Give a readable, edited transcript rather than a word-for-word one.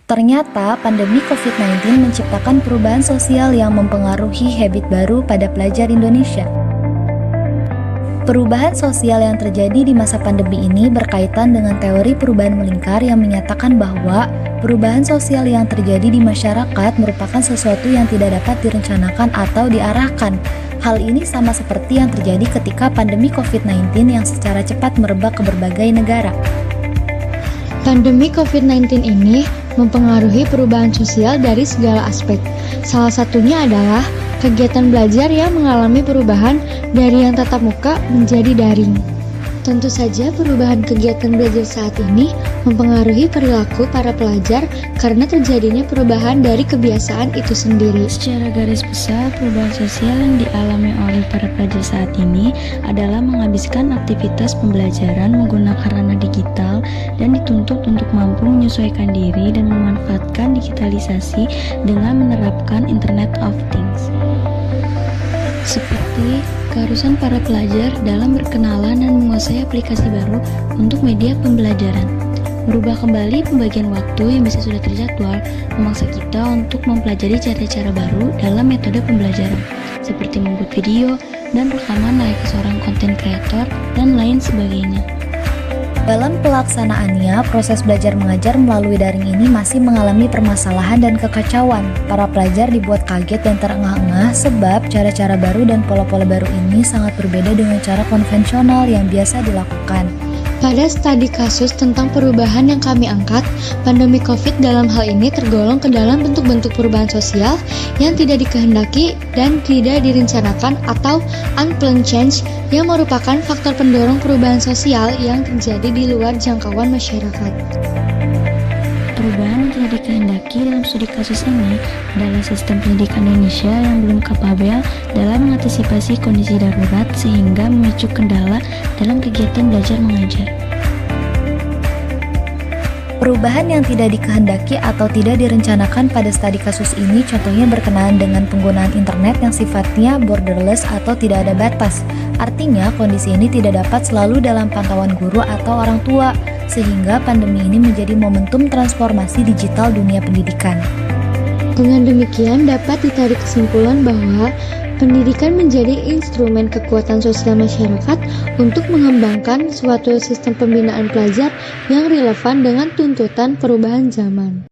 Ternyata pandemi COVID-19 menciptakan perubahan sosial yang mempengaruhi habit baru pada pelajar Indonesia. Perubahan sosial yang terjadi di masa pandemi ini berkaitan dengan teori perubahan melingkar yang menyatakan bahwa perubahan sosial yang terjadi di masyarakat merupakan sesuatu yang tidak dapat direncanakan atau diarahkan. Hal ini sama seperti yang terjadi ketika pandemi COVID-19 yang secara cepat merebak ke berbagai negara. Pandemi COVID-19 ini mempengaruhi perubahan sosial dari segala aspek. Salah satunya adalah kegiatan belajar yang mengalami perubahan dari yang tatap muka menjadi daring. Tentu saja perubahan kegiatan belajar saat ini mempengaruhi perilaku para pelajar karena terjadinya perubahan dari kebiasaan itu sendiri. Secara garis besar, perubahan sosial yang dialami oleh para pelajar saat ini adalah menghabiskan aktivitas pembelajaran menggunakan ranah digital dan dituntut untuk mampu menyesuaikan diri dan memanfaatkan digitalisasi dengan menerapkan Internet of Things. Seperti keharusan para pelajar dalam berkenalan dan menguasai aplikasi baru untuk media pembelajaran. Merubah kembali pembagian waktu yang bisa sudah terjadwal memaksa kita untuk mempelajari cara-cara baru dalam metode pembelajaran, seperti membuat video dan rekaman layaknya seorang konten kreator dan lain sebagainya. Dalam pelaksanaannya, proses belajar mengajar melalui daring ini masih mengalami permasalahan dan kekacauan. Para pelajar dibuat kaget dan terengah-engah sebab cara-cara baru dan pola-pola baru ini sangat berbeda dengan cara konvensional yang biasa dilakukan. Pada studi kasus tentang perubahan yang kami angkat, pandemi COVID dalam hal ini tergolong ke dalam bentuk-bentuk perubahan sosial yang tidak dikehendaki dan tidak direncanakan atau unplanned change yang merupakan faktor pendorong perubahan sosial yang terjadi di luar jangkauan masyarakat. Perubahan yang tidak dikehendaki dalam studi kasus ini adalah sistem pendidikan Indonesia yang belum kapabel dalam mengantisipasi kondisi darurat sehingga memicu kendala dalam kegiatan belajar mengajar. Perubahan yang tidak dikehendaki atau tidak direncanakan pada studi kasus ini contohnya berkenaan dengan penggunaan internet yang sifatnya borderless atau tidak ada batas. Artinya kondisi ini tidak dapat selalu dalam pantauan guru atau orang tua, sehingga pandemi ini menjadi momentum transformasi digital dunia pendidikan. Dengan demikian dapat ditarik kesimpulan bahwa pendidikan menjadi instrumen kekuatan sosial masyarakat untuk mengembangkan suatu sistem pembinaan pelajar yang relevan dengan tuntutan perubahan zaman.